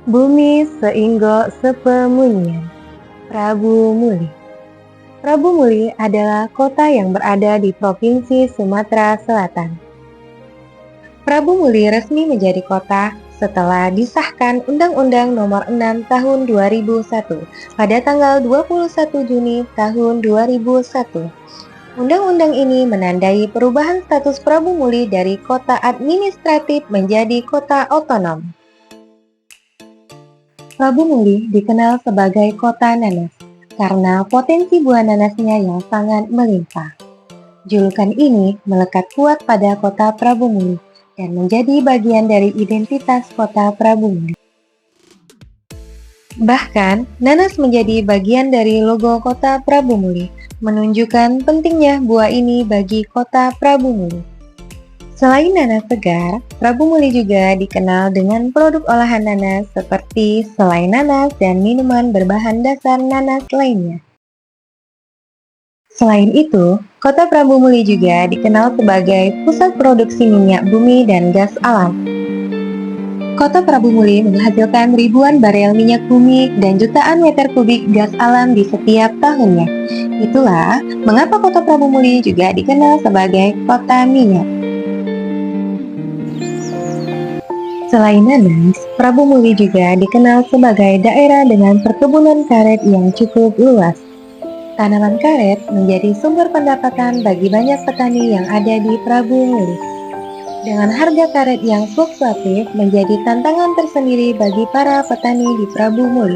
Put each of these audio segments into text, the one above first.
Bumi seinggo sepemunyian. Prabu Muli. Prabu Muli adalah kota yang berada di Provinsi Sumatera Selatan. Prabu Muli resmi menjadi kota setelah disahkan Undang-Undang Nomor 6 Tahun 2001 pada tanggal 21 Juni tahun 2001. Undang-undang ini menandai perubahan status Prabu Muli dari kota administratif menjadi kota otonom. Prabu Muli dikenal sebagai kota nanas karena potensi buah nanasnya yang sangat melimpah. Julukan ini melekat kuat pada kota Prabu Muli dan menjadi bagian dari identitas kota Prabu Muli. Bahkan, nanas menjadi bagian dari logo kota Prabu Muli, menunjukkan pentingnya buah ini bagi kota Prabu Muli. Selain nanas segar, Prabu Muli juga dikenal dengan produk olahan nanas seperti selai nanas dan minuman berbahan dasar nanas lainnya. Selain itu, kota Prabu Muli juga dikenal sebagai pusat produksi minyak bumi dan gas alam. Kota Prabu Muli menghasilkan ribuan barel minyak bumi dan jutaan meter kubik gas alam di setiap tahunnya. Itulah mengapa kota Prabu Muli juga dikenal sebagai kota minyak. Selain nanas, Prabu Muli juga dikenal sebagai daerah dengan perkebunan karet yang cukup luas. Tanaman karet menjadi sumber pendapatan bagi banyak petani yang ada di Prabu Muli. Dengan harga karet yang fluktuatif menjadi tantangan tersendiri bagi para petani di Prabu Muli.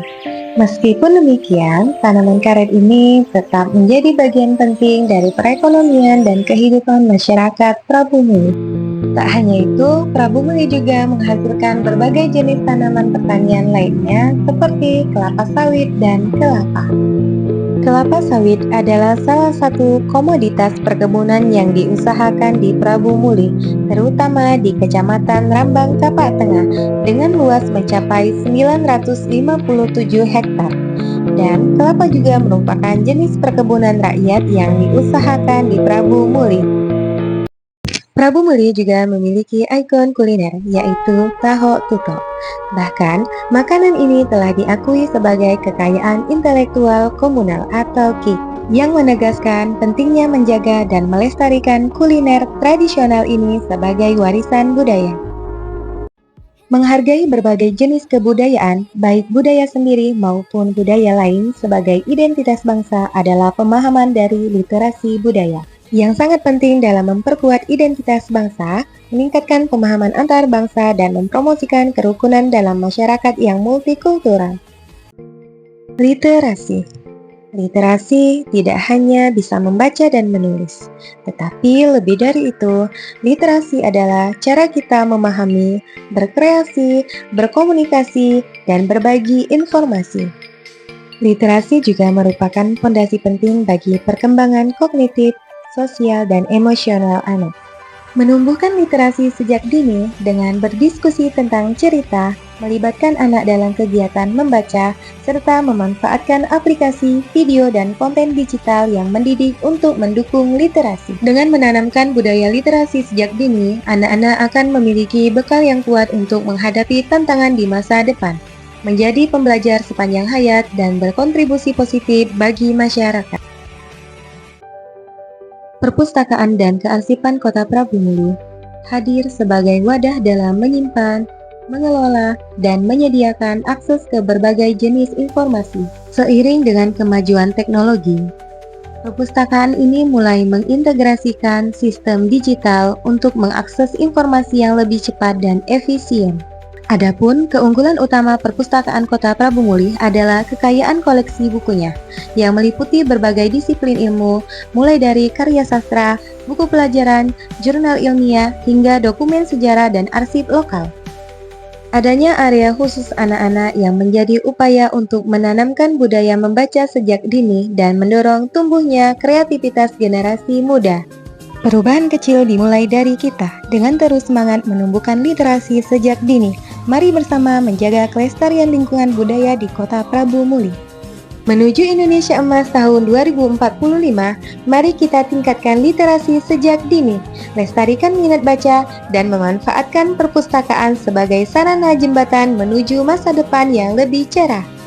Meskipun demikian, tanaman karet ini tetap menjadi bagian penting dari perekonomian dan kehidupan masyarakat Prabu Muli. Tak hanya itu, Prabu Muli juga menghasilkan berbagai jenis tanaman pertanian lainnya seperti kelapa sawit dan kelapa. Kelapa sawit adalah salah satu komoditas perkebunan yang diusahakan di Prabu Muli, terutama di Kecamatan Rambang Capak Tengah dengan luas mencapai 957 hektar. Dan kelapa juga merupakan jenis perkebunan rakyat yang diusahakan di Prabu Muli. Prabu Muli juga memiliki ikon kuliner, yaitu taho tuto. Bahkan, makanan ini telah diakui sebagai kekayaan intelektual komunal atau KIK, yang menegaskan pentingnya menjaga dan melestarikan kuliner tradisional ini sebagai warisan budaya. Menghargai berbagai jenis kebudayaan, baik budaya sendiri maupun budaya lain sebagai identitas bangsa adalah pemahaman dari literasi budaya yang sangat penting dalam memperkuat identitas bangsa, meningkatkan pemahaman antar bangsa, dan mempromosikan kerukunan dalam masyarakat yang multikultural. Literasi. Literasi tidak hanya bisa membaca dan menulis, tetapi lebih dari itu, literasi adalah cara kita memahami, berkreasi, berkomunikasi, dan berbagi informasi. Literasi juga merupakan fondasi penting bagi perkembangan kognitif, sosial, dan emosional anak. Menumbuhkan literasi sejak dini dengan berdiskusi tentang cerita, melibatkan anak dalam kegiatan membaca, serta memanfaatkan aplikasi, video, dan konten digital yang mendidik untuk mendukung literasi. Dengan menanamkan budaya literasi sejak dini, anak-anak akan memiliki bekal yang kuat untuk menghadapi tantangan di masa depan, menjadi pembelajar sepanjang hayat, dan berkontribusi positif bagi masyarakat. Perpustakaan dan Kearsipan Kota Prabu Muli hadir sebagai wadah dalam menyimpan, mengelola, dan menyediakan akses ke berbagai jenis informasi. Seiring dengan kemajuan teknologi, perpustakaan ini mulai mengintegrasikan sistem digital untuk mengakses informasi yang lebih cepat dan efisien. Adapun keunggulan utama perpustakaan Kota Prabu Muli adalah kekayaan koleksi bukunya yang meliputi berbagai disiplin ilmu, mulai dari karya sastra, buku pelajaran, jurnal ilmiah, hingga dokumen sejarah dan arsip lokal. Adanya area khusus anak-anak yang menjadi upaya untuk menanamkan budaya membaca sejak dini dan mendorong tumbuhnya kreativitas generasi muda. Perubahan kecil dimulai dari kita, dengan terus semangat menumbuhkan literasi sejak dini. Mari bersama menjaga kelestarian lingkungan budaya di Kota Prabu Muli. Menuju Indonesia Emas tahun 2045, mari kita tingkatkan literasi sejak dini, lestarikan minat baca, dan memanfaatkan perpustakaan sebagai sarana jembatan menuju masa depan yang lebih cerah.